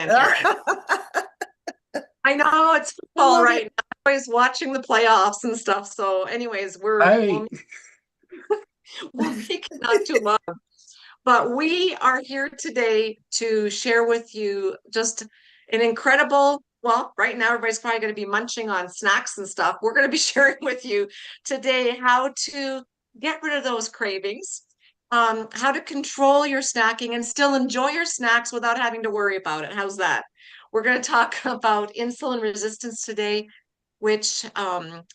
I know it's football right now. I'm always watching the playoffs and stuff. So, anyways, Right. we'll make it not too long. But we are here today to share with you just an incredible, well, right now everybody's probably going to be munching on snacks and stuff. We're going to be sharing with you today how to get rid of those cravings, how to control your snacking and still enjoy your snacks without having to worry about it. How's that? We're going to talk about insulin resistance today, which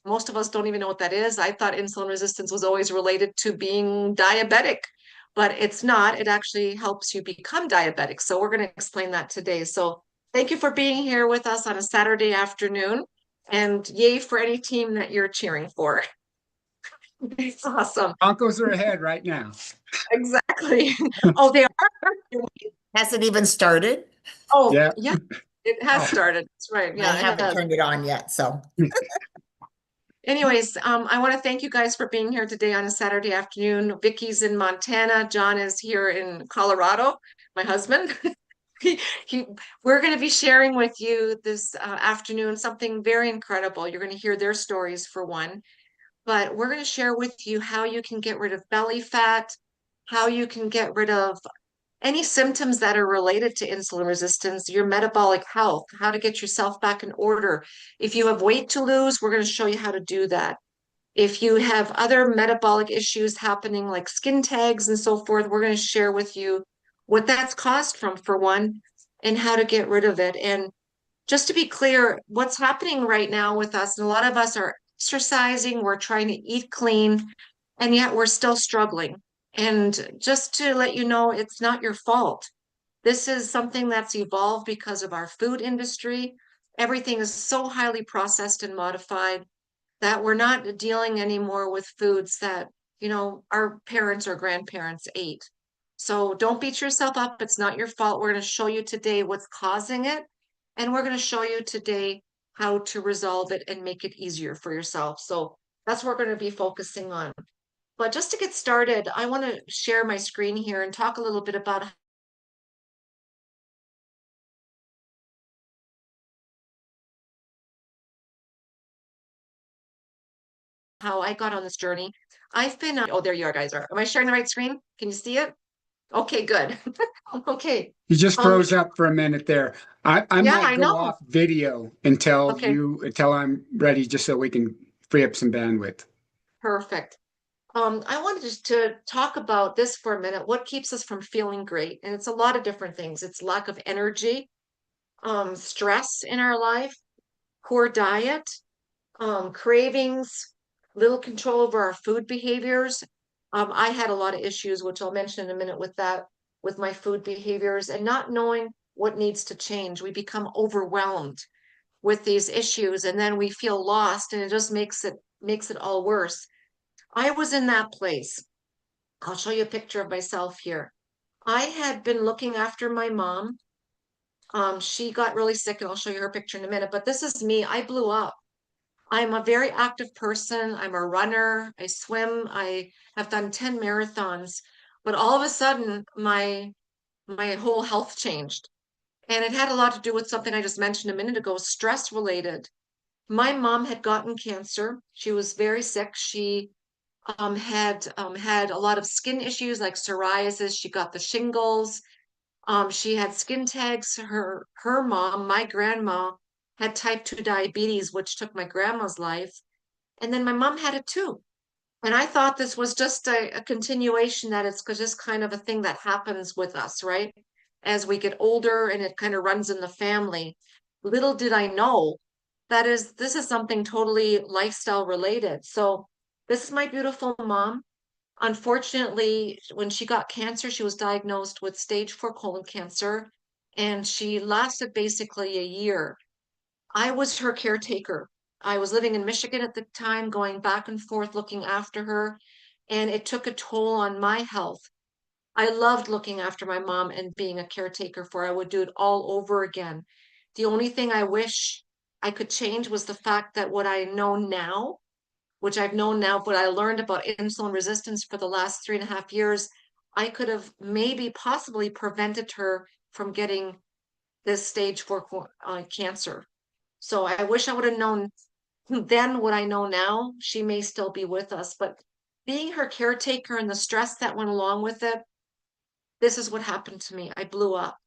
most of us don't even know what that is. I thought insulin resistance was always related to being diabetic, but it's not. It actually helps you become diabetic. So we're going to explain that today. So thank you for being here with us on a Saturday afternoon. And yay for any team that you're cheering for. It's awesome. Broncos are ahead right now. Exactly. Oh, they are. Has it even started? Oh, Yeah. yeah, it has Oh, started. That's right. I Yeah, it haven't has. turned it on yet, so. Anyways, I want to thank you guys for being here today on a Saturday afternoon. Vicky's in Montana. John is here in Colorado, my husband. he, he, we're going to be sharing with you this afternoon something very incredible. You're going to hear their stories for one, but we're going to share with you how you can get rid of belly fat, how you can get rid of any symptoms that are related to insulin resistance, your metabolic health, how to get yourself back in order. If you have weight to lose, we're going to show you how to do that. If you have other metabolic issues happening like skin tags and so forth, we're going to share with you what that's caused from, for one, and how to get rid of it. And just to be clear, what's happening right now with us, and a lot of us are exercising, we're trying to eat clean, and yet we're still struggling. And just to let you know, it's not your fault. This is something that's evolved because of our food industry. Everything is so highly processed and modified that we're not dealing anymore with foods that, our parents or grandparents ate. So don't beat yourself up. It's not your fault. We're going to show you today what's causing it. And we're going to show you today how to resolve it and make it easier for yourself. So that's what we're going to be focusing on. But just to get started, I want to share my screen here and talk a little bit about how I got on this journey. I've been, oh, there you are, guys. Am I sharing the right screen? Can you see it? Okay, good. Okay. You just Um, froze up for a minute there. I yeah, might I go know. off video until Okay, I'm ready, just so we can free up some bandwidth. perfect. I wanted just to talk about this for a minute. What keeps us from feeling great? And it's a lot of different things. It's lack of energy, stress in our life, poor diet, cravings, little control over our food behaviors. I had a lot of issues, which I'll mention in a minute with that, with my food behaviors and not knowing what needs to change. We become overwhelmed with these issues and then we feel lost and it just makes it all worse. I was in that place. I'll show you a picture of myself here. I had been looking after my mom. She got really sick, and I'll show you her picture in a minute. But this is me. I blew up. I'm a very active person. I'm a runner. I swim. I have done 10 marathons. But all of a sudden, my whole health changed. And it had a lot to do with something I just mentioned a minute ago, stress related. My mom had gotten cancer. She was very sick. She had a lot of skin issues like psoriasis. She got the shingles. She had skin tags. Her mom, my grandma, had type 2 diabetes, which took my grandma's life. And then my mom had it too. And I thought this was just a continuation, that it's just kind of a thing that happens with us, right? As we get older and it kind of runs in the family. Little did I know this is something totally lifestyle related. So this is my beautiful mom. Unfortunately, when she got cancer, she was diagnosed with stage 4 colon cancer, and she lasted basically a year. I was her caretaker. I was living in Michigan at the time, going back and forth looking after her, and it took a toll on my health. I loved looking after my mom and being a caretaker for her. I would do it all over again. The only thing I wish I could change was the fact that what I know now, which I've known now, but I learned about insulin resistance for the last 3.5 years, I could have maybe possibly prevented her from getting this stage 4 cancer. So I wish I would have known then what I know now. She may still be with us, but being her caretaker and the stress that went along with it, this is what happened to me. I blew up.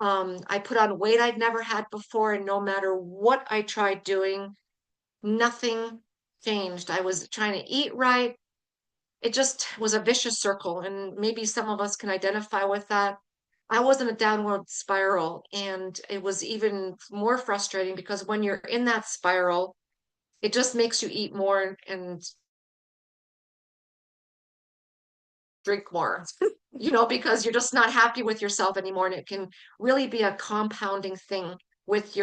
I put on weight I'd never had before, and no matter what I tried doing, nothing changed. I was trying to eat right. It just was a vicious circle, and maybe some of us can identify with that. I was in a downward spiral, and it was even more frustrating because when you're in that spiral, it just makes you eat more and drink more, because you're just not happy with yourself anymore. And it can really be a compounding thing with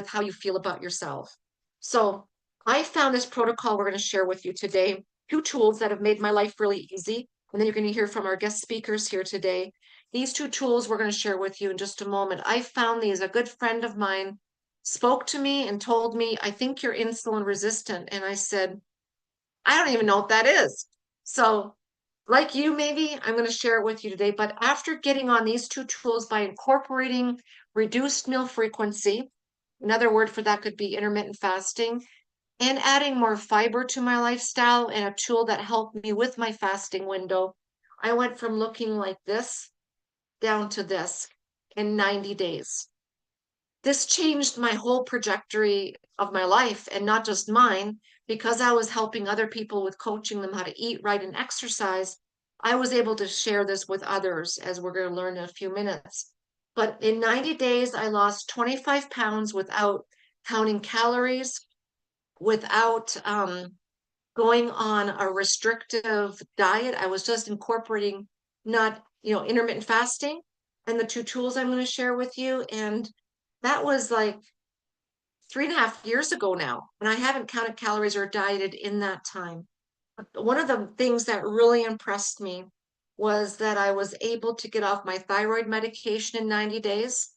how you feel about yourself. So I found this protocol we're going to share with you today, 2 tools that have made my life really easy. And then you're going to hear from our guest speakers here today. These 2 tools we're going to share with you in just a moment. I found these. A good friend of mine spoke to me and told me, I think you're insulin resistant. And I said, I don't even know what that is. So like you, maybe I'm going to share it with you today. But after getting on these 2 tools by incorporating reduced meal frequency, another word for that could be intermittent fasting, and adding more fiber to my lifestyle and a tool that helped me with my fasting window, I went from looking like this down to this in 90 days. This changed my whole trajectory of my life, and not just mine, because I was helping other people with coaching them how to eat right and exercise. I was able to share this with others, as we're going to learn in a few minutes. But in 90 days, I lost 25 pounds without counting calories, without going on a restrictive diet. I was just incorporating not, intermittent fasting and the 2 tools I'm going to share with you. And that was like 3.5 years ago now. And I haven't counted calories or dieted in that time. But one of the things that really impressed me was that I was able to get off my thyroid medication in 90 days.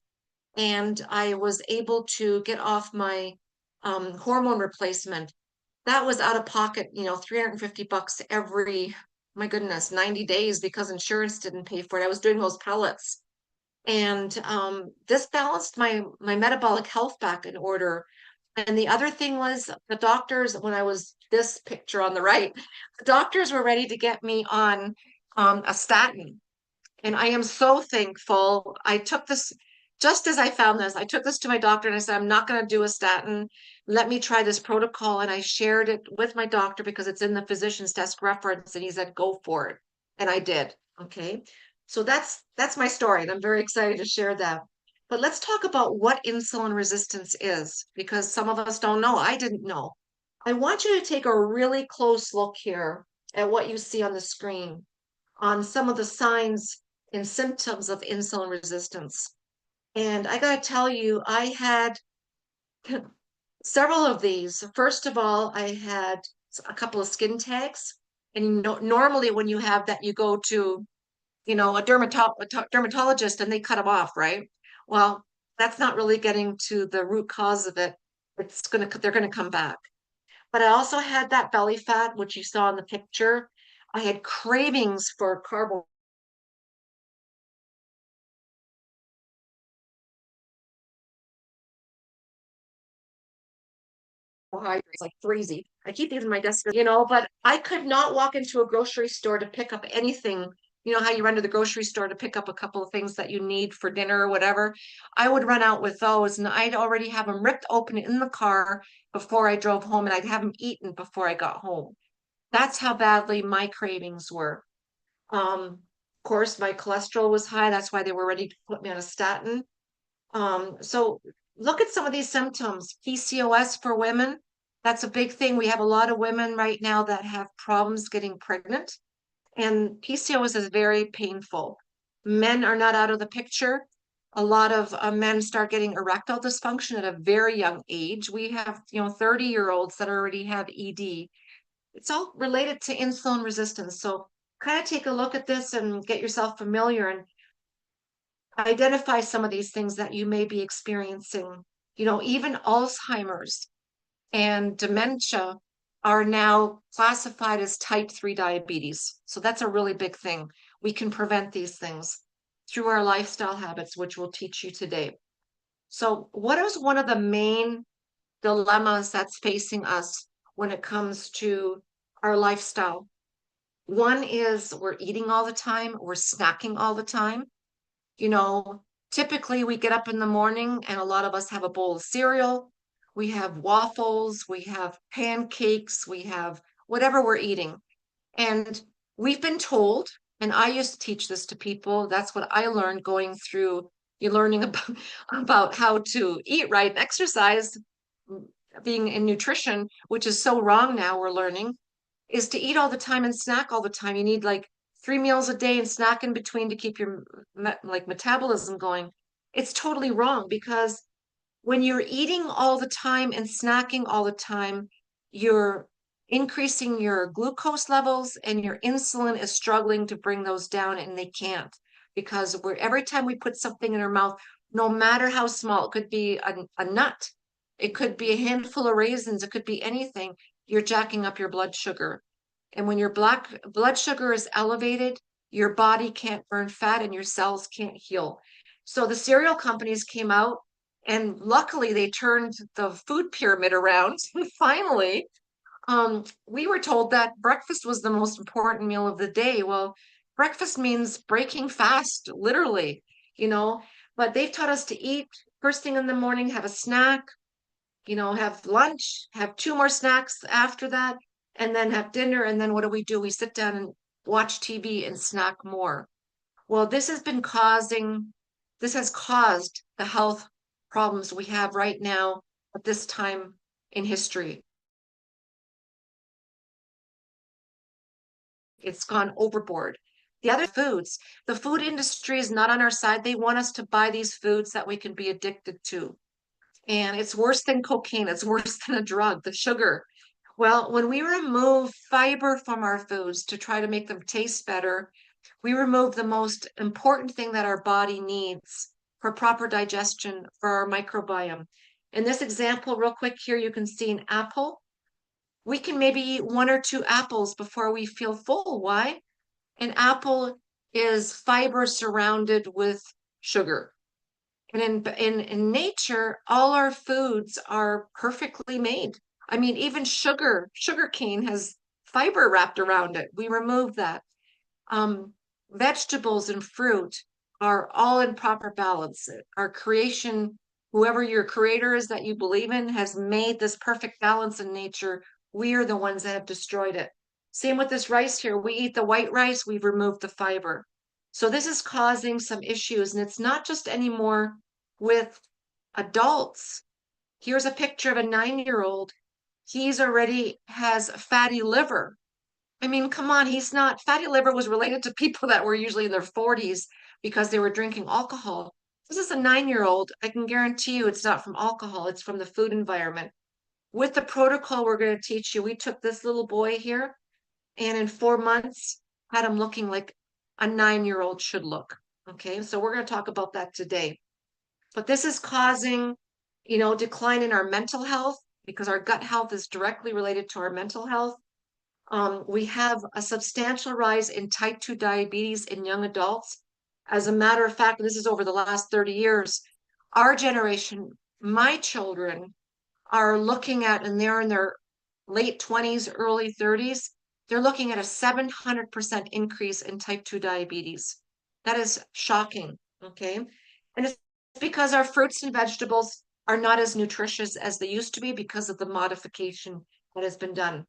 And I was able to get off my hormone replacement. That was out of pocket, $350 every, my goodness, 90 days because insurance didn't pay for it. I was doing those pellets. And this balanced my metabolic health back in order. And the other thing was the doctors, when I was this picture on the right, the doctors were ready to get me on a statin. And I am so thankful. I took this just as I found this. I took this to my doctor and I said, I'm not going to do a statin. Let me try this protocol. And I shared it with my doctor because it's in the physician's desk reference. And he said, go for it. And I did. Okay. So that's my story. And I'm very excited to share that. But let's talk about what insulin resistance is, because some of us don't know. I didn't know. I want you to take a really close look here at what you see on the screen on some of the signs and symptoms of insulin resistance. And I got to tell you, I had several of these. First of all, I had a couple of skin tags. And normally when you have that, you go to, a dermatologist and they cut them off, right? Well, that's not really getting to the root cause of it. They're gonna come back. But I also had that belly fat, which you saw in the picture. I had cravings for carbohydrates, like crazy. I keep these in my desk, but I could not walk into a grocery store to pick up anything. You know how you run to the grocery store to pick up a couple of things that you need for dinner or whatever? I would run out with those, and I'd already have them ripped open in the car before I drove home, and I'd have them eaten before I got home. That's how badly my cravings were. Of course, my cholesterol was high. That's why they were ready to put me on a statin. So look at some of these symptoms. PCOS for women, that's a big thing. We have a lot of women right now that have problems getting pregnant, and PCOS is very painful. Men are not out of the picture. A lot of men start getting erectile dysfunction at a very young age. We have, 30-year-olds that already have ED. It's all related to insulin resistance. So kind of take a look at this and get yourself familiar and identify some of these things that you may be experiencing. Even Alzheimer's and dementia are now classified as type 3 diabetes. So that's a really big thing. We can prevent these things through our lifestyle habits, which we'll teach you today. So what is one of the main dilemmas that's facing us when it comes to our lifestyle? One is we're eating all the time, we're snacking all the time. You know, typically we get up in the morning and a lot of us have a bowl of cereal, we have waffles, we have pancakes, we have whatever we're eating. And we've been told, and I used to teach this to people, that's what I learned going through you learning about how to eat right and exercise, being in nutrition, which is so wrong now, we're learning, is to eat all the time and snack all the time. You need like 3 meals a day and snack in between to keep your like metabolism going. It's totally wrong because when you're eating all the time and snacking all the time, you're increasing your glucose levels and your insulin is struggling to bring those down and they can't because we're every time we put something in our mouth, no matter how small, it could be a nut, it could be a handful of raisins, it could be anything, you're jacking up your blood sugar. And when your black blood sugar is elevated, your body can't burn fat and your cells can't heal. So the cereal companies came out and luckily they turned the food pyramid around. Finally, we were told that breakfast was the most important meal of the day. Well, breakfast means breaking fast, literally, you know, but they've taught us to eat first thing in the morning, have a snack, have lunch, have two more snacks after that, and then have dinner. And then what do? We sit down and watch TV and snack more. Well, this has caused the health problems we have right now at this time in history. It's gone overboard. The other foods, the food industry is not on our side. They want us to buy these foods that we can be addicted to. And it's worse than cocaine. It's worse than a drug, the sugar. Well, when we remove fiber from our foods to try to make them taste better, we remove the most important thing that our body needs for proper digestion for our microbiome. In this example, real quick here, you can see an apple. We can maybe eat one or two apples before we feel full. Why? An apple is fiber surrounded with sugar. And in nature, all our foods are perfectly made. I mean, even sugar cane has fiber wrapped around it. We remove that. Um, Vegetables and fruit are all in proper balance. Our creation, whoever your creator is that you believe in, has made this perfect balance in nature. We are the ones that have destroyed it. Same with this rice here. We eat the white rice, we've removed the fiber. So this is causing some issues, and it's not just anymore with adults. Here's a picture of a 9-year-old. He's already has fatty liver. I mean, come on, he's not. Fatty liver was related to people that were usually in their 40s because they were drinking alcohol. This is a 9-year-old. I can guarantee you it's not from alcohol, it's from the food environment. With the protocol we're going to teach you, we took this little boy here and in 4 months had him looking like a 9-year-old should look. Okay, so we're going to talk about that today. But this is causing, decline in our mental health because our gut health is directly related to our mental health. We have a substantial rise in type 2 diabetes in young adults. As a matter of fact, this is over the last 30 years. Our generation, my children, are looking at, and they're in their late 20s, early 30s, they're looking at a 700% increase in type 2 diabetes. That is shocking, okay? And it's because our fruits and vegetables are not as nutritious as they used to be because of the modification that has been done.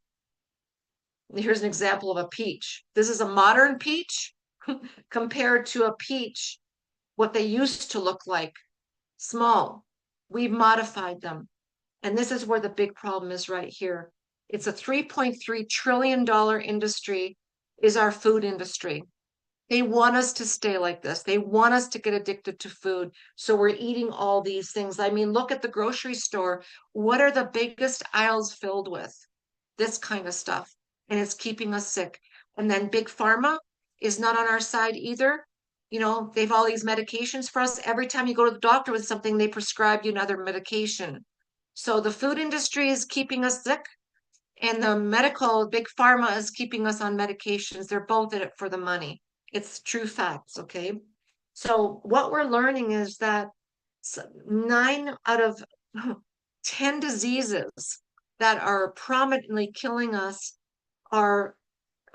Here's an example of a peach. This is a modern peach compared to a peach, what they used to look like, small. We've modified them. And this is where the big problem is right here. It's a $3.3 trillion industry is our food industry. They want us to stay like this. They want us to get addicted to food. So we're eating all these things. I mean, look at the grocery store. What are the biggest aisles filled with? This kind of stuff. And it's keeping us sick. And then big pharma is not on our side either. They've all these medications for us. Every time you go to the doctor with something, they prescribe you another medication. So the food industry is keeping us sick, and the medical big pharma is keeping us on medications. They're both in it for the money. It's true facts, okay? So what we're learning is that 9 out of 10 diseases that are prominently killing us are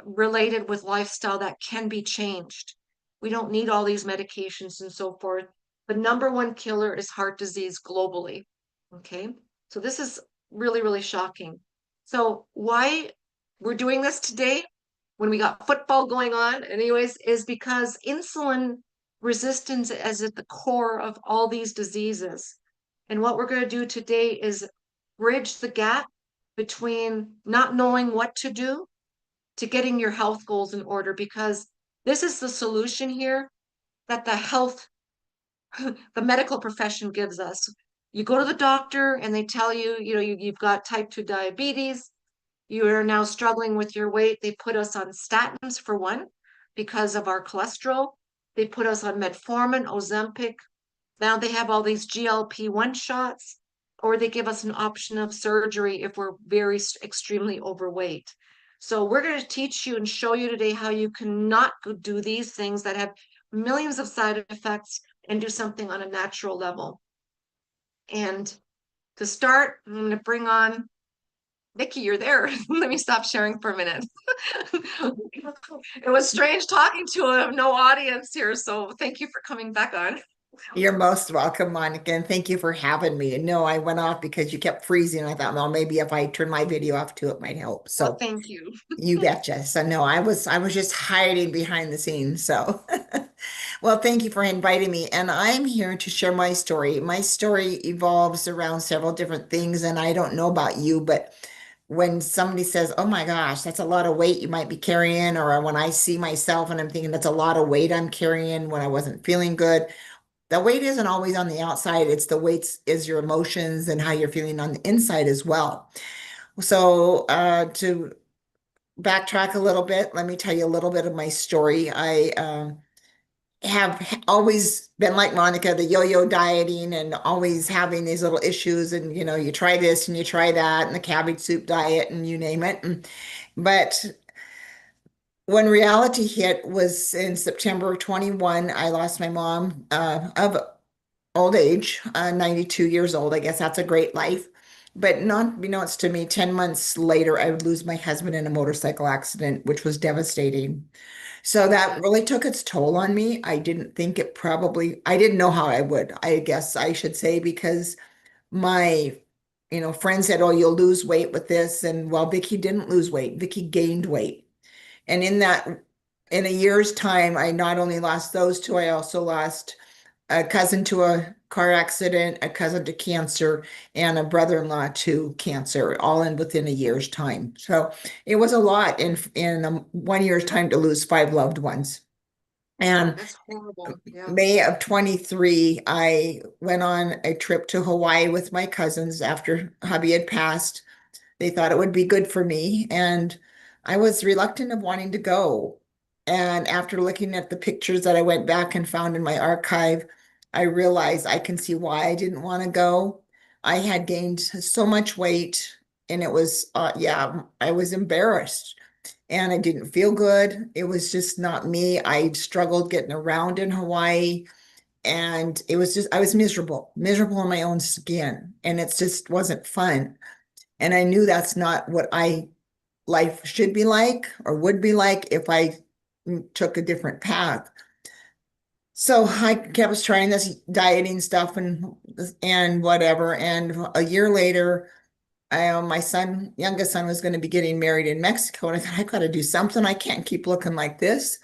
related with lifestyle that can be changed. We don't need all these medications and so forth. The number one killer is heart disease globally. Okay. So this is really, really shocking. So why we're doing this today when we got football going on, anyways, is because insulin resistance is at the core of all these diseases. And what we're going to do today is bridge the gap between not knowing what to do to getting your health goals in order, because this is the solution here that the medical profession gives us. You go to the doctor and they tell you, you've got type 2 diabetes, you are now struggling with your weight. They put us on statins for one, because of our cholesterol. They put us on metformin, Ozempic. Now they have all these GLP-1 shots, or they give us an option of surgery if we're very extremely overweight. So we're going to teach you and show you today how you cannot do these things that have millions of side effects and do something on a natural level. And to start, I'm going to bring on Nikki, you're there. Let me stop sharing for a minute. It was strange talking to no audience here, so thank you for coming back on. You're most welcome, Monica, and thank you for having me. No, I went off because you kept freezing. I thought, well, maybe if I turn my video off too, it might help. Well, So thank you. you betcha. So no, I was just hiding behind the scenes. So well, thank you for inviting me. And I'm here to share my story. My story evolves around several different things, and I don't know about you, but when somebody says, "Oh my gosh, that's a lot of weight you might be carrying," or when I see myself and I'm thinking that's a lot of weight I'm carrying when I wasn't feeling good, the weight isn't always on the outside. It's the weight is your emotions and how you're feeling on the inside as well. So, to backtrack a little bit, let me tell you a little bit of my story. I have always been like Monica, the yo-yo dieting and always having these little issues. And, you try this and you try that and the cabbage soup diet and you name it. But when reality hit was in September of 21, I lost my mom of old age, 92 years old. I guess that's a great life. But not, it's to me, 10 months later, I would lose my husband in a motorcycle accident, which was devastating. So that really took its toll on me. I didn't know how I would, I guess I should say, because my, friends said, oh, you'll lose weight with this. And well, Vicky didn't lose weight. Vicky gained weight. And in a year's time, I not only lost those two, I also lost a cousin to a car accident, a cousin to cancer, and a brother-in-law to cancer, all in within a year's time. So it was a lot in 1 year's time to lose 5 loved ones. And That's horrible. Yeah. May of 23, I went on a trip to Hawaii with my cousins after hubby had passed. They thought it would be good for me, and I was reluctant of wanting to go. And after looking at the pictures that I went back and found in my archive, I realized I can see why I didn't want to go. I had gained so much weight, and it was, yeah, I was embarrassed and I didn't feel good. It was just not me. I struggled getting around in Hawaii, and it was just, I was miserable in my own skin, and it just wasn't fun. And I knew that's not what life should be like or would be like if I took a different path. So I kept trying this dieting stuff and whatever. And a year later, my youngest son was going to be getting married in Mexico. And I thought, I got to do something. I can't keep looking like this.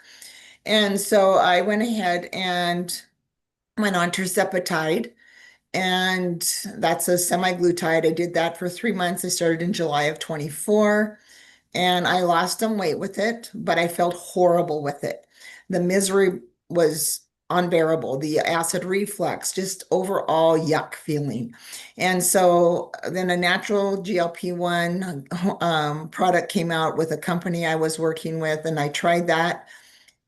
And so I went ahead and went on tirzepatide. And that's a semaglutide. I did that for 3 months. I started in July of 24, and I lost some weight with it, but I felt horrible with it. The misery was unbearable. The acid reflux, just overall yuck feeling. And so then a natural GLP-1 product came out with a company I was working with, and I tried that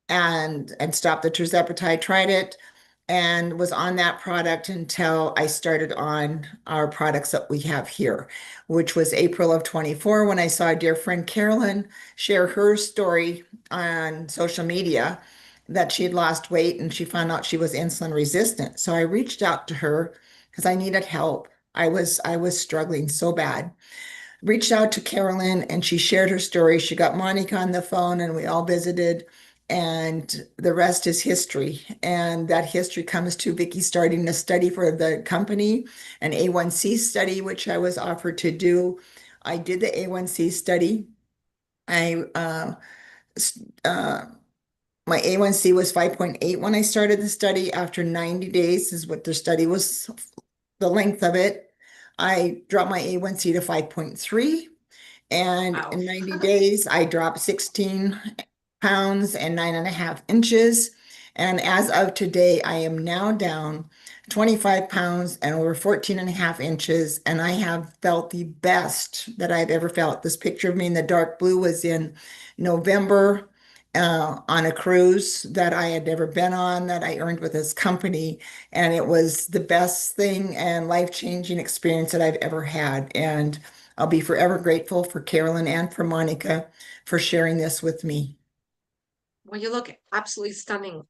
and stopped the tirzepatide, tried it, and was on that product until I started on our products that we have here, which was April of 24 when I saw a dear friend Carolyn share her story on social media. that she had lost weight and she found out she was insulin resistant. So I reached out to her because I needed help. I was struggling so bad. Reached out to Carolyn and she shared her story. She got Monica on the phone and we all visited, and the rest is history. And that history comes to Vicky starting a study for the company, an A1C study, which I was offered to do. I did the A1C study. I s- uh, my A1C was 5.8 when I started the study. After 90 days is what the study was, the length of it. I dropped my A1C to 5.3. And Wow. in 90 days, I dropped 16 pounds and 9.5 inches. And as of today, I am now down 25 pounds and over 14 and a half inches. And I have felt the best that I've ever felt. This picture of me in the dark blue was in November on a cruise that I had never been on, that I earned with this company. And it was the best thing and life-changing experience that I've ever had. And I'll be forever grateful for Carolyn and for Monica for sharing this with me. Well, you look absolutely stunning.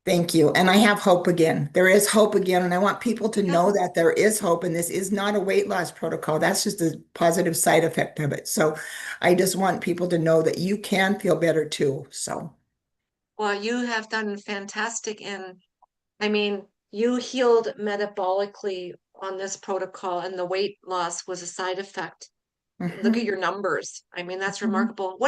Thank you. And I have hope again. There is hope again. And I want people to Yeah. know that there is hope. And this is not a weight loss protocol. That's just a positive side effect of it. So I just want people to know that you can feel better too. So Well, you have done fantastic. And I mean, you healed metabolically on this protocol, and the weight loss was a side effect. Look at mhm. your numbers. I mean, that's Mhm. remarkable.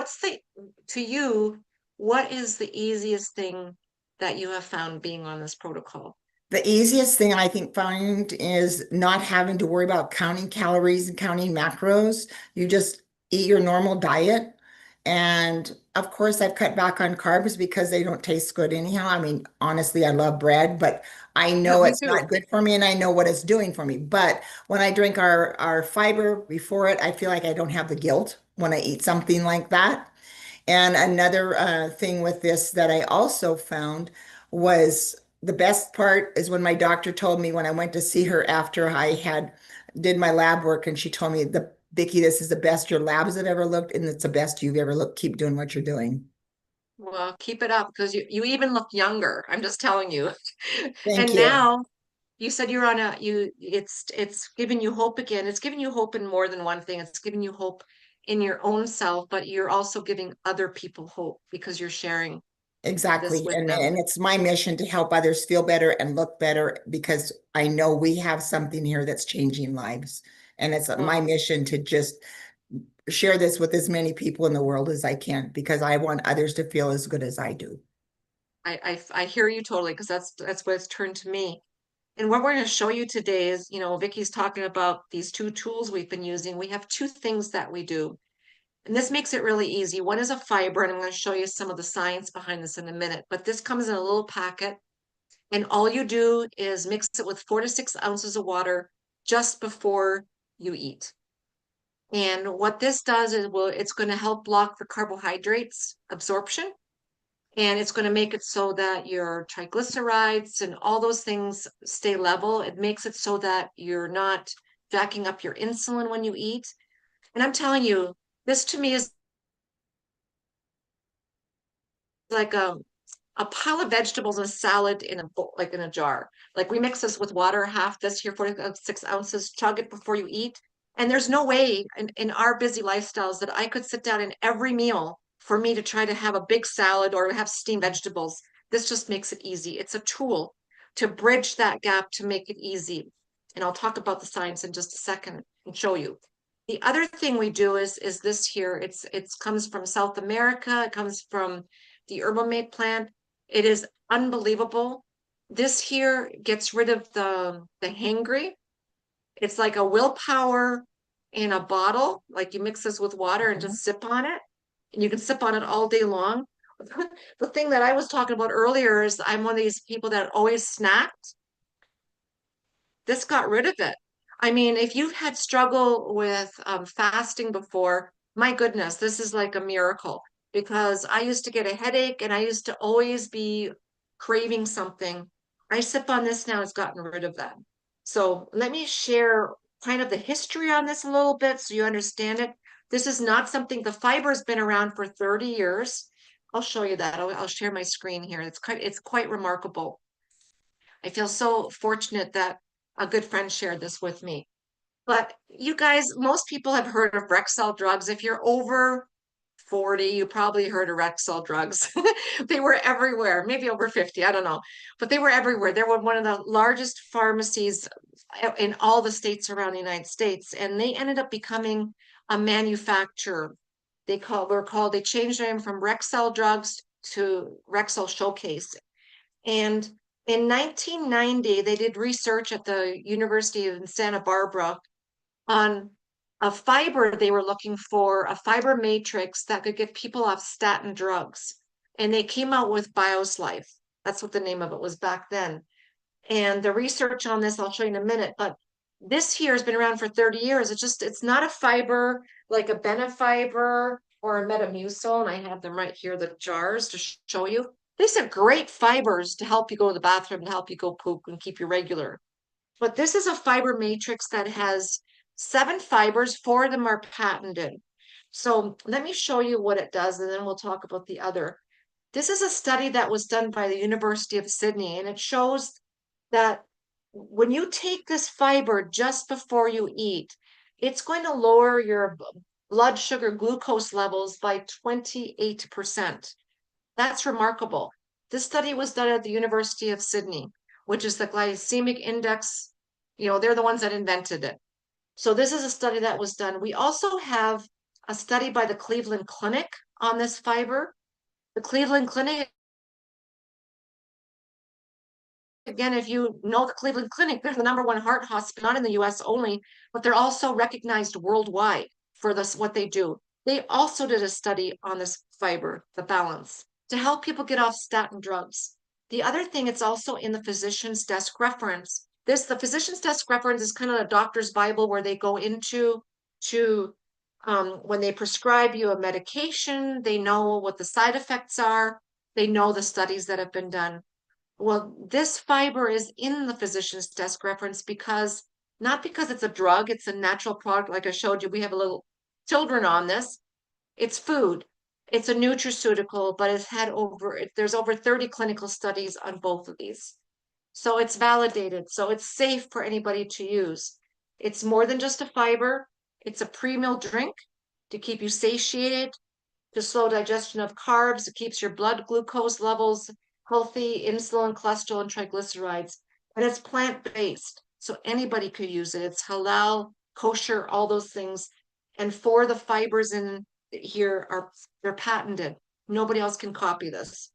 To you, what is the easiest thing that you have found being on this protocol? The easiest thing I think find is not having to worry about counting calories and counting macros. You just eat your normal diet. And of course, I've cut back on carbs because they don't taste good anyhow. I mean, honestly, I love bread, but I Yeah, know me it's too. not good for me and I know what it's doing for me. But when I drink our fiber before it, I feel like I don't have the guilt when I eat something like that. And another thing with this that I also found was the best part is when my doctor told me when I went to see her after I had did my lab work, and she told me, the Vicky, this is the best your labs have ever looked, and it's the best you've ever looked. Keep doing what you're doing. Well, keep it up because you even look younger. I'm just telling you. Thank And you. now you said you're on a you it's giving you hope again. It's giving you hope in more than one thing. It's giving you hope in your own self, but you're also giving other people hope because you're sharing this Exactly. with And them. it's my mission to help others feel better and look better because I know we have something here that's changing lives. And it's my Well, mission to just share this with as many people in the world as I can because I want others to feel as good as I do. I hear you totally because that's what it's turned to me. And what we're going to show you today is, Vicky's talking about these two tools we've been using. We have two things that we do. And this makes it really easy. One is a fiber, and I'm going to show you some of the science behind this in a minute. But this comes in a little packet, and all you do is mix it with 4 to 6 ounces of water just before you eat. And what this does is, it's going to help block the carbohydrates absorption, and it's going to make it so that your triglycerides and all those things stay level. It makes it so that you're not jacking up your insulin when you eat. And I'm telling you, this to me is like a pile of vegetables and a salad in a bowl, like in a jar. Like we mix this with water, half this here, 4 to 6 ounces, chug it before you eat. And there's no way in our busy lifestyles that I could sit down in every meal for me to try to have a big salad or have steamed vegetables. This just makes it easy. It's a tool to bridge that gap to make it easy. And I'll talk about the science in just a second and show you. The other thing we do is this here. It's comes from South America. It comes from the herbal mate plant. It is unbelievable. This here gets rid of the hangry. It's like a willpower in a bottle. Like you mix this with water and Mhm. just sip on it. And you can sip on it all day long. The thing that I was talking about earlier is I'm one of these people that always snacked. This got rid of it. I mean, if you've had struggle with fasting before, my goodness, this is like a miracle because I used to get a headache and I used to always be craving something. I sip on this now, it's gotten rid of that. So let me share kind of the history on this a little bit so you understand it. This is not something, the fiber's been around for 30 years. I'll show you that. I'll share my screen here. It's quite remarkable. I feel so fortunate that a good friend shared this with me. But you guys, most people have heard of Rexall drugs. If you're over 40, you probably heard of Rexall drugs. They were everywhere, maybe over 50, I don't know. But they were everywhere. They were one of the largest pharmacies in all the states around the United States. And they ended up becoming a manufacturer. They changed their name from Rexall drugs to Rexall Showcase. And in 1990, they did research at the University of Santa Barbara on a fiber they were looking for, a fiber matrix that could get people off statin drugs. And they came out with BioSlife. That's what the name of it was back then. And the research on this, I'll show you in a minute, but this here has been around for 30 years. It's not a fiber like a Benefiber or a Metamucil. And I have them right here, the jars to show you. These are great fibers to help you go to the bathroom, to help you go poop and keep you regular. But this is a fiber matrix that has 7 fibers, 4 of them are patented. So let me show you what it does, and then we'll talk about the other. This is a study that was done by the University of Sydney, and it shows that when you take this fiber just before you eat, it's going to lower your blood sugar glucose levels by 28%. That's remarkable. This study was done at the University of Sydney, which is the glycemic index. They're the ones that invented it. So this is a study that was done. We also have a study by the Cleveland Clinic on this fiber. The Cleveland Clinic, again, if you know the Cleveland Clinic, they're the #1 heart hospital, not in the US only, but they're also recognized worldwide for this, what they do. They also did a study on this fiber, the balance, to help people get off statin drugs. The other thing, it's also in the physician's desk reference. The physician's desk reference is kind of a doctor's Bible where they go into when they prescribe you a medication, they know what the side effects are, they know the studies that have been done. Well, this fiber is in the physician's desk reference not because it's a drug, it's a natural product. Like I showed you, we have a little children on this. It's food. It's a nutraceutical, but there's over 30 clinical studies on both of these. So it's validated. So it's safe for anybody to use. It's more than just a fiber. It's a pre-meal drink to keep you satiated, to slow digestion of carbs. It keeps your blood glucose levels healthy, insulin, cholesterol, and triglycerides. And it's plant-based, so anybody could use it. It's halal, kosher, all those things. And 4 of the fibers in here they're patented. Nobody else can copy this.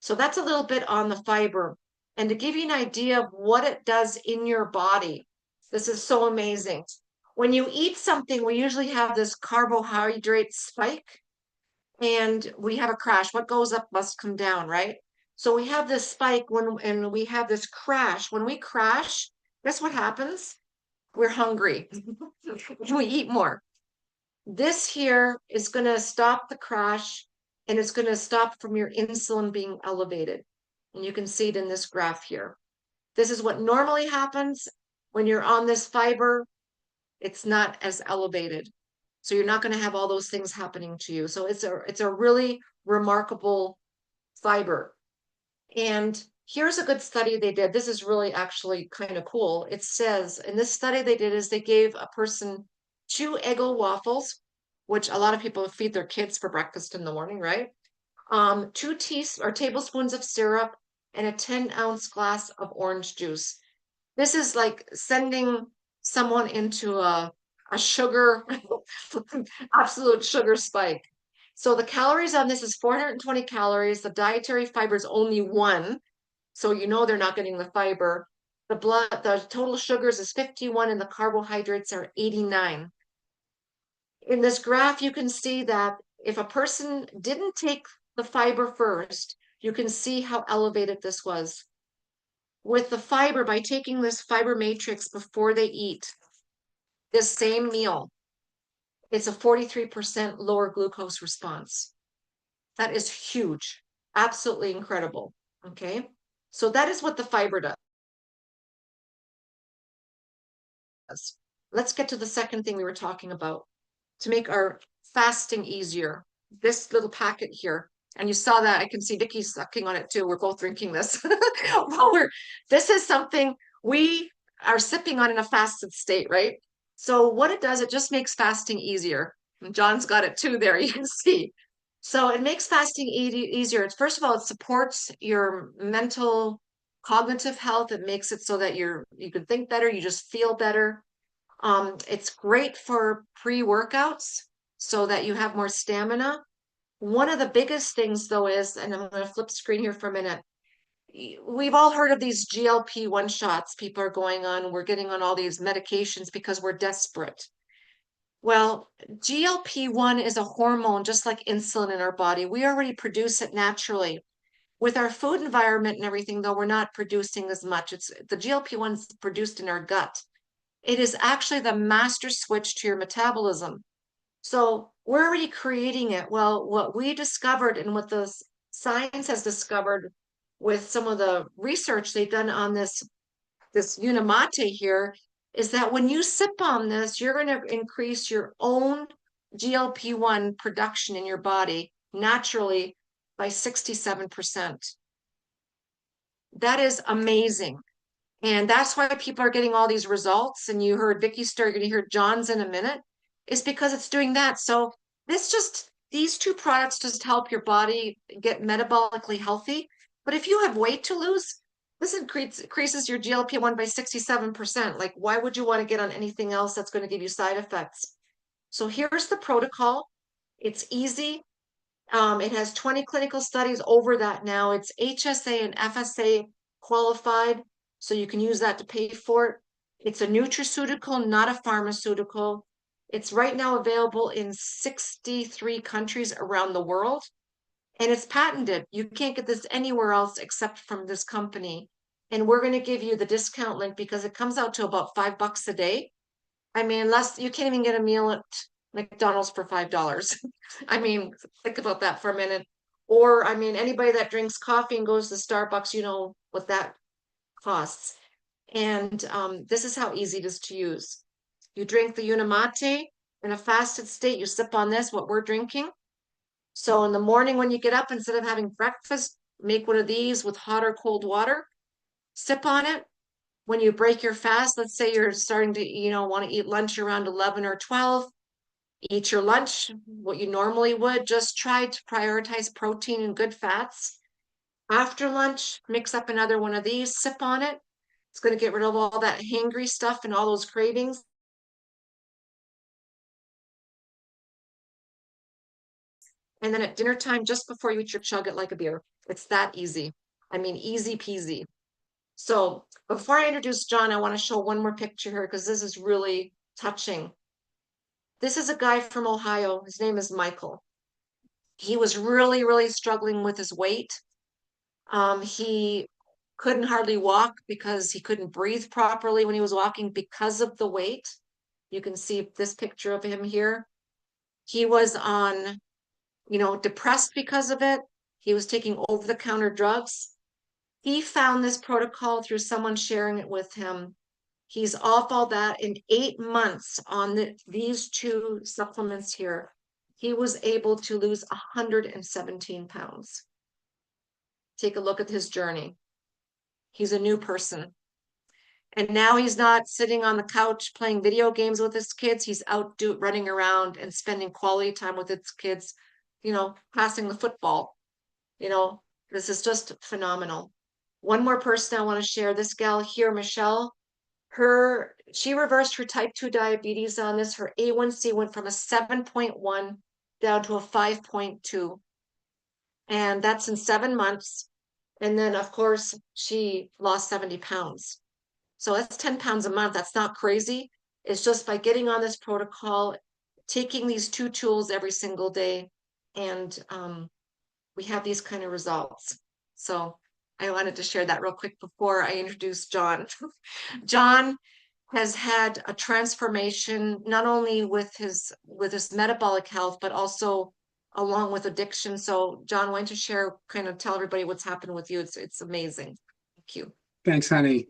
So that's a little bit on the fiber. And to give you an idea of what it does in your body, this is so amazing. When you eat something, we usually have this carbohydrate spike and we have a crash. What goes up must come down, right? So we have this spike and we have this crash. When we crash, guess what happens? We're hungry. We eat more. This here is going to stop the crash and it's going to stop from your insulin being elevated. And you can see it in this graph here. This is what normally happens when you're on this fiber. It's not as elevated. So you're not going to have all those things happening to you. So it's a really remarkable fiber. And here's a good study they did. This is really actually kind of cool. It says in this study they did is they gave a person 2 Eggo waffles, which a lot of people feed their kids for breakfast in the morning, right? 2 tablespoons of syrup and a 10-ounce glass of orange juice. This is like sending someone into a sugar, absolute sugar spike. So the calories on this is 420 calories. The dietary fiber is only 1. So they're not getting the fiber. The total sugars is 51 and the carbohydrates are 89. In this graph, you can see that if a person didn't take the fiber first, you can see how elevated this was. With the fiber, by taking this fiber matrix before they eat this same meal, it's a 43% lower glucose response. That is huge, absolutely incredible. Okay, so that is what the fiber does. Let's get to the second thing we were talking about to make our fasting easier. This little packet here, And you saw that. I can see Vicki sucking on it too. We're both drinking this. Well, this is something we are sipping on in a fasted state, right? So what it does, it just makes fasting easier. And John's got it too there, you can see. So it makes fasting easier. First of all, it supports your mental, cognitive health. It makes it so that you can think better, you just feel better. It's great for pre-workouts so that you have more stamina. One of the biggest things though is, and I'm going to flip screen here for a minute. We've all heard of these GLP-1 shots people are going on. We're getting on all these medications because we're desperate. Well, GLP-1 is a hormone just like insulin in our body. We already produce it naturally. With our food environment and everything, though, we're not producing as much. It's the GLP-1 is produced in our gut. It is actually the master switch to your metabolism. So we're already creating it. Well, what we discovered and what the science has discovered with some of the research they've done on this Unimate here is that when you sip on this, you're going to increase your own GLP-1 production in your body naturally by 67%. That is amazing. And that's why people are getting all these results. And you heard Vicky's story, you're going to hear John's in a minute, is because it's doing that. So these two products just help your body get metabolically healthy. But if you have weight to lose, this increases your GLP-1 by 67%. Like, why would you want to get on anything else that's going to give you side effects? So here's the protocol. It's easy. It has 20 clinical studies over that now. It's HSA and FSA qualified, so you can use that to pay for it. It's a nutraceutical, not a pharmaceutical. It's right now available in 63 countries around the world, and it's patented. You can't get this anywhere else except from this company. And we're going to give you the discount link because it comes out to about $5 a day. I mean, unless you can't even get a meal at McDonald's for $5. I mean, think about that for a minute. Or, I mean, anybody that drinks coffee and goes to Starbucks, you know what that costs. And this is how easy it is to use. You drink the Unimate in a fasted state, you sip on this, what we're drinking. So in the morning when you get up, instead of having breakfast, make one of these with hot or cold water, sip on it. When you break your fast, let's say you're starting to, want to eat lunch around 11 or 12, eat your lunch, what you normally would, just try to prioritize protein and good fats. After lunch, mix up another one of these, sip on it. It's going to get rid of all that hangry stuff and all those cravings. And then at dinner time, just before you eat your chug it like a beer. It's that easy. I mean, easy peasy. So before I introduce John, I want to show one more picture here because this is really touching. This is a guy from Ohio. His name is Michael. He was really, really struggling with his weight. He couldn't hardly walk because he couldn't breathe properly when he was walking because of the weight. You can see this picture of him here. He was on, depressed because of it. He was taking over-the-counter drugs. He found this protocol through someone sharing it with him. He's off all that in 8 months on these two supplements here. He was able to lose 117 pounds. Take a look at his journey. He's a new person. And now he's not sitting on the couch playing video games with his kids. He's out running around and spending quality time with his kids, passing the football. This is just phenomenal. One more person I want to share, this gal here, Michelle. She reversed her type 2 diabetes on this. Her A1C went from a 7.1 down to a 5.2. And that's in 7 months. And then, of course, she lost 70 pounds. So that's 10 pounds a month. That's not crazy. It's just by getting on this protocol, taking these two tools every single day, and we have these kind of results. So I wanted to share that real quick before I introduce John. John has had a transformation, not only with his metabolic health, but also along with addiction. So John, why don't you share, kind of tell everybody what's happened with you? It's amazing. Thank you. Thanks, honey.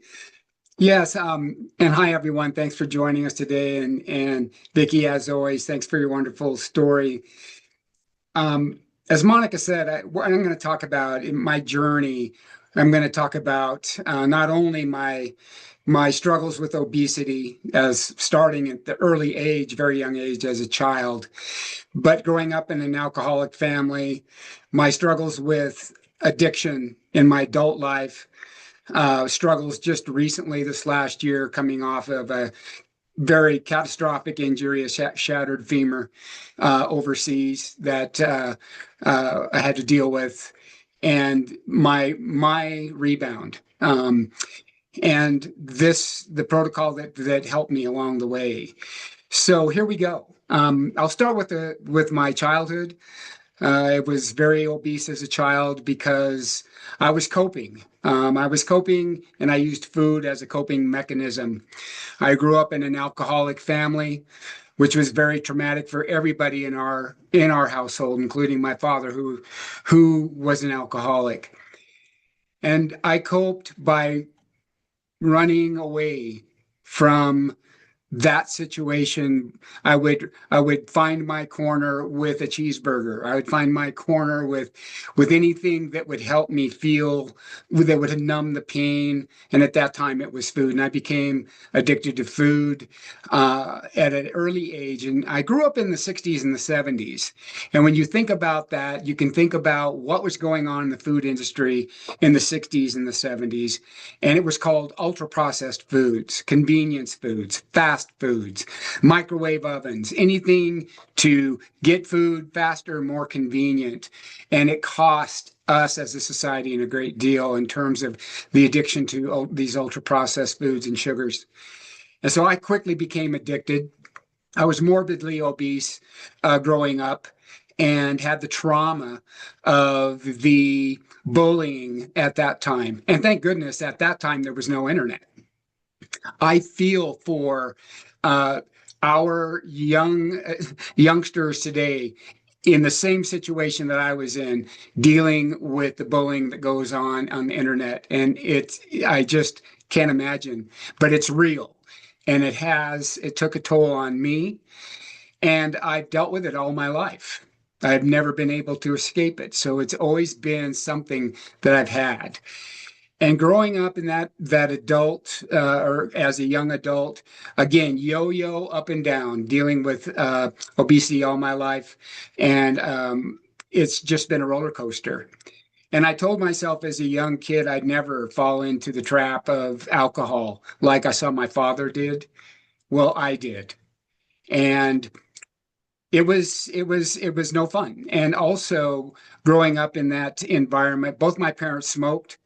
Yes, and hi everyone. Thanks for joining us today. And Vicki, as always, thanks for your wonderful story. as Monica said, what I'm going to talk about in my journey. I'm going to talk about not only my struggles with obesity as starting at the early age, very young age as a child, but growing up in an alcoholic family, my struggles with addiction in my adult life, struggles just recently this last year coming off of a very catastrophic injury, a shattered femur overseas that I had to deal with, and my rebound. And the protocol that helped me along the way. So here we go. I'll start with my childhood. I was very obese as a child because I was coping. I was coping, and I used food as a coping mechanism. I grew up in an alcoholic family, which was very traumatic for everybody in our household, including my father, who was an alcoholic. And I coped by running away from that situation. I would find my corner with a cheeseburger. I would find my corner with anything that would help me feel, that would numb the pain. And at that time it was food, and I became addicted to food at an early age. And I grew up in the 60s and the 70s, and when you think about that, you can think about what was going on in the food industry in the 60s and the 70s. And it was called ultra processed foods, convenience foods, fast foods, microwave ovens, anything to get food faster, more convenient. And it cost us as a society in a great deal in terms of the addiction to these ultra processed foods and sugars. And so I quickly became addicted. I was morbidly obese growing up, and had the trauma of the bullying at that time. And thank goodness at that time there was no internet. I feel for uh, our youngsters today in the same situation that I was in, dealing with the bullying that goes on the internet. And I just can't imagine, but it's real. And it took a toll on me, and I've dealt with it all my life. I've never been able to escape it. So it's always been something that I've had. And growing up in that adult or as a young adult, again, yo-yo up and down, dealing with obesity all my life, and it's just been a roller coaster. And I told myself as a young kid I'd never fall into the trap of alcohol like I saw my father did. Well, I did, and it was no fun. And also growing up in that environment, both my parents smoked.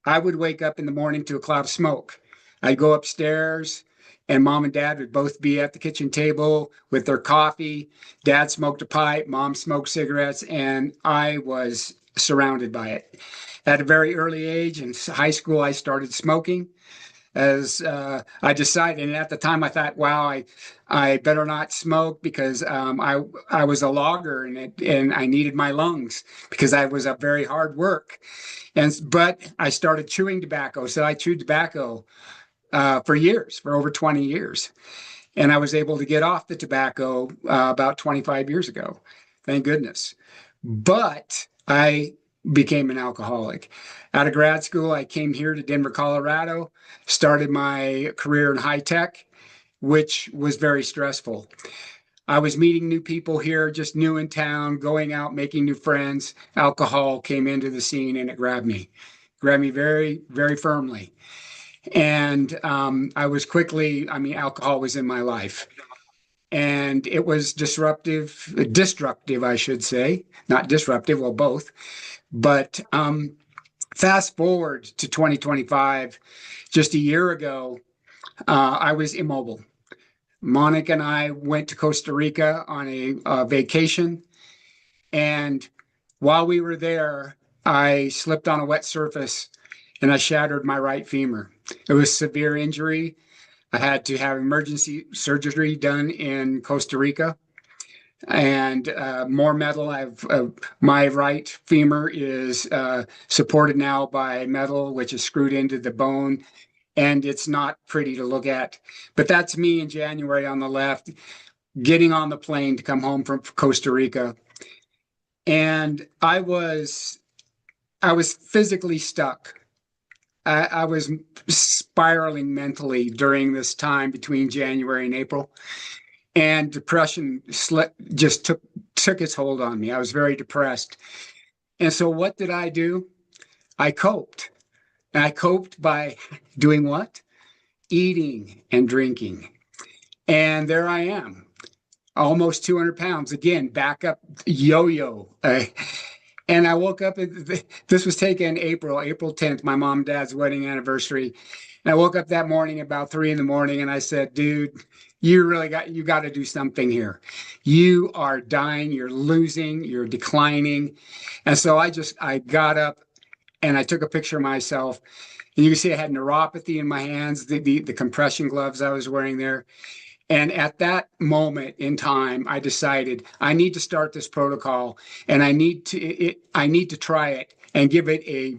I would wake up in the morning to a cloud of smoke. I'd go upstairs, and mom and dad would both be at the kitchen table with their coffee. Dad smoked a pipe, mom smoked cigarettes, and I was surrounded by it. At a very early age in high school, I started smoking as I decided. And at the time, I thought, wow, I better not smoke because I was a logger, and I needed my lungs because I was a very hard work. But I started chewing tobacco. So I chewed tobacco for years, for over 20 years. And I was able to get off the tobacco about 25 years ago. Thank goodness. But I became an alcoholic. Out of grad school, I came here to Denver, Colorado, started my career in high tech, which was very stressful. I was meeting new people here, just new in town, going out, making new friends. Alcohol came into the scene, and it grabbed me very, very firmly. And alcohol was in my life. And it was destructive, I should say, not disruptive, well, both. But fast forward to 2025, just a year ago, I was immobile. Monica and I went to Costa Rica on a vacation. And while we were there, I slipped on a wet surface and I shattered my right femur. It was a severe injury. I had to have emergency surgery done in Costa Rica, and more metal. My right femur is supported now by metal, which is screwed into the bone, and it's not pretty to look at. But that's me in January on the left, getting on the plane to come home from Costa Rica. And I was physically stuck. I was spiraling mentally during this time between January and April, and depression just took its hold on me. I was very depressed. And so what did I do? I coped. And I coped by doing what? Eating and drinking. And there I am, almost 200 pounds. Again, back up, yo-yo. And I woke up, this was taken April 10th, my mom and dad's wedding anniversary. And I woke up that morning about 3 in the morning and I said, dude, you got to do something here. You are dying, you're losing, you're declining. And so I got up and I took a picture of myself. And you can see I had neuropathy in my hands, the compression gloves I was wearing there. And at that moment in time, I decided I need to start this protocol, and I need to try it and give it a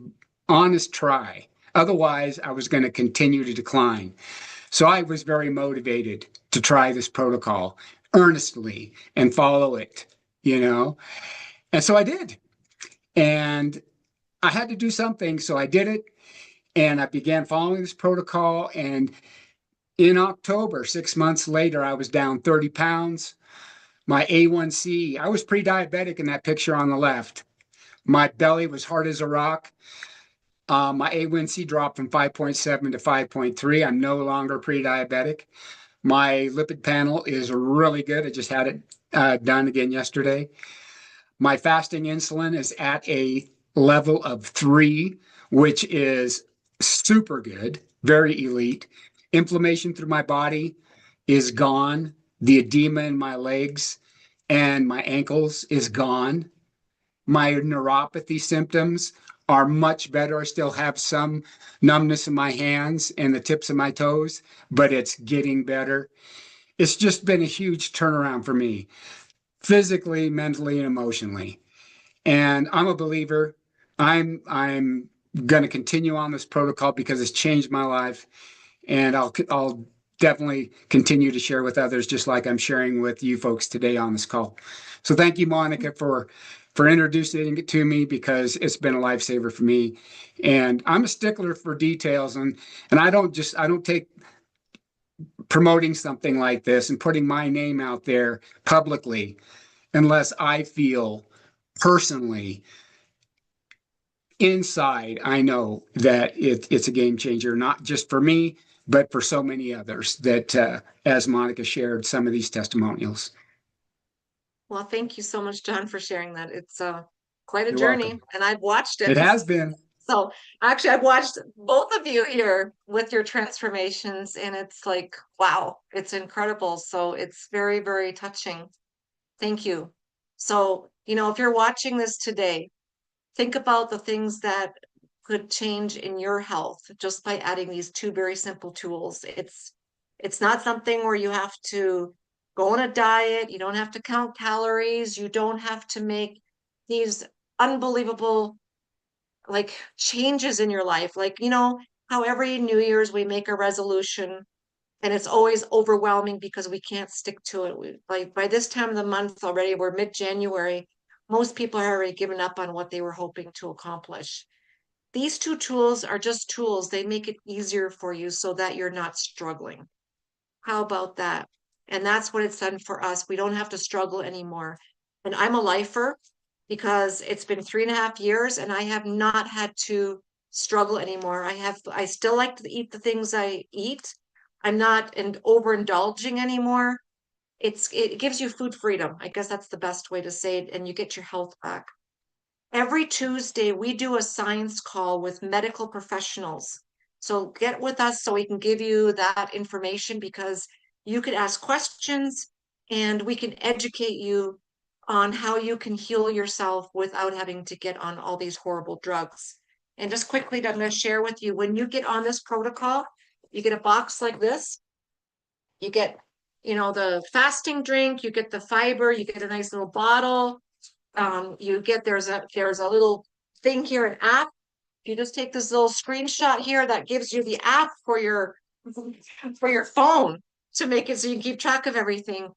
honest try. Otherwise, I was going to continue to decline. So I was very motivated to try this protocol earnestly and follow it, you know. And so I did. And I had to do something, so I did it. And I began following this protocol. And in October, 6 months later, I was down 30 pounds. My A1C, I was pre-diabetic in that picture on the left. My belly was hard as a rock. My A1C dropped from 5.7 to 5.3. I'm no longer pre-diabetic. My lipid panel is really good. I just had it done again yesterday. My fasting insulin is at a level of 3, which is super good, very elite. Inflammation through my body is gone. The edema in my legs and my ankles is gone. My neuropathy symptoms are much better. I still have some numbness in my hands and the tips of my toes, but it's getting better. It's just been a huge turnaround for me, physically, mentally, and emotionally. And I'm a believer. I'm going to continue on this protocol because it's changed my life, and I'll definitely continue to share with others, just like I'm sharing with you folks today on this call. So thank you, Monica, for introducing it to me, because it's been a lifesaver for me. And I'm a stickler for details, and I don't take promoting something like this and putting my name out there publicly unless I feel personally inside, I know that it's a game changer, not just for me, but for so many others that, as Monica shared some of these testimonials. Well, thank you so much, John, for sharing that. It's quite a You're journey, welcome. and I've watched It it. has been. So actually, I've watched both of you here with your transformations, and it's like, wow, it's incredible. So it's very, very touching. Thank you. So, if you're watching this today, think about the things that could change in your health just by adding these two very simple tools. It's not something where you have to go on a diet, you don't have to count calories, you don't have to make these unbelievable like changes in your life. Like, how every New Year's we make a resolution and it's always overwhelming because we can't stick to it. Like by this time of the month already, we're mid-January, most people are already given up on what they were hoping to accomplish. These two tools are just tools. They make it easier for you so that you're not struggling. How about that? And that's what it's done for us. We don't have to struggle anymore. And I'm a lifer because it's been 3.5 years and I have not had to struggle anymore. I still like to eat the things I eat. I'm not overindulging anymore. It gives you food freedom. I guess that's the best way to say it. And you get your health back. Every Tuesday, we do a science call with medical professionals. So get with us so we can give you that information, because you could ask questions and we can educate you on how you can heal yourself without having to get on all these horrible drugs. And just quickly, I'm going to share with you, when you get on this protocol, you get a box like this. You get, the fasting drink, you get the fiber, you get a nice little bottle. You get, there's a little thing here, an app. You just take this little screenshot here that gives you the app for your phone to make it so you can keep track of everything.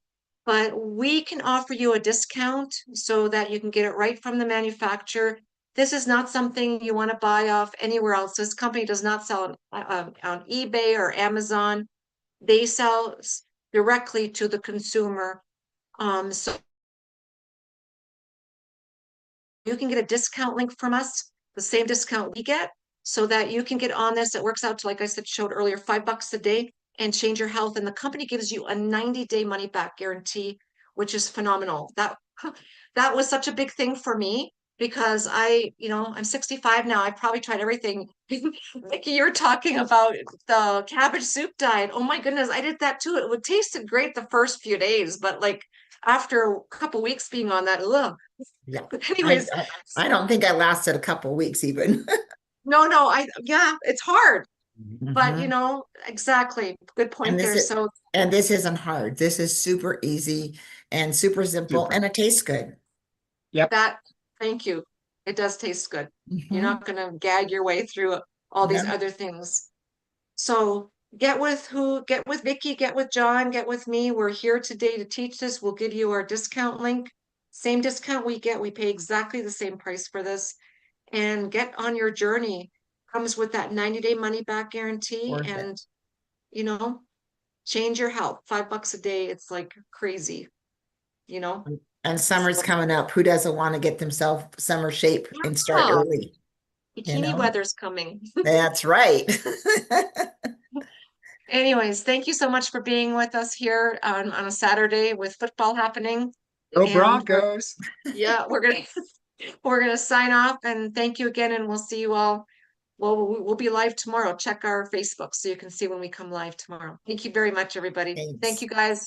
but we can offer you a discount so that you can get it right from the manufacturer. This is not something you want to buy off anywhere else. This company does not sell on eBay or Amazon. They sell directly to the consumer. So you can get a discount link from us, the same discount we get, so that you can get on this. It works out to, like I said, showed earlier, $5 a day and change your health. And the company gives you a 90-day money back guarantee, which is phenomenal. That was such a big thing for me because I'm 65 now. I probably tried everything. Mickey, you're talking about the cabbage soup diet. Oh my goodness, I did that too. It tasted great the first few days, but like after a couple weeks being on that, ugh. Yeah. I, Anyways, I I don't think I lasted a couple weeks even. no, yeah, it's hard, but Mhm. exactly. Good And point this there. is So and this isn't hard. This is super easy and super simple, Super. and it tastes good. Yep. that, thank you. It does taste good. You're Mhm. not gonna gag your way through all these No, other things. So get with Vicky, get with John, get with me. We're here today to teach this. We'll give you our discount link. Same discount we get. We pay exactly the same price for this. And get on your journey. Comes with that 90-day money back guarantee worth it. and you know, change your health. $5 a day. It's like crazy, you know? And summer's So, coming up. Who doesn't want to get themselves summer shape and start yeah, early? You bikini know, weather's coming. that's right. Anyways, thank you so much for being with us here on a Saturday with football happening. Go And Broncos. we're gonna sign off and thank you again, and we'll see you all. Well, we'll be live tomorrow. Check our Facebook so you can see when we come live tomorrow. Thank you very much, everybody. Thank Thanks. you, guys.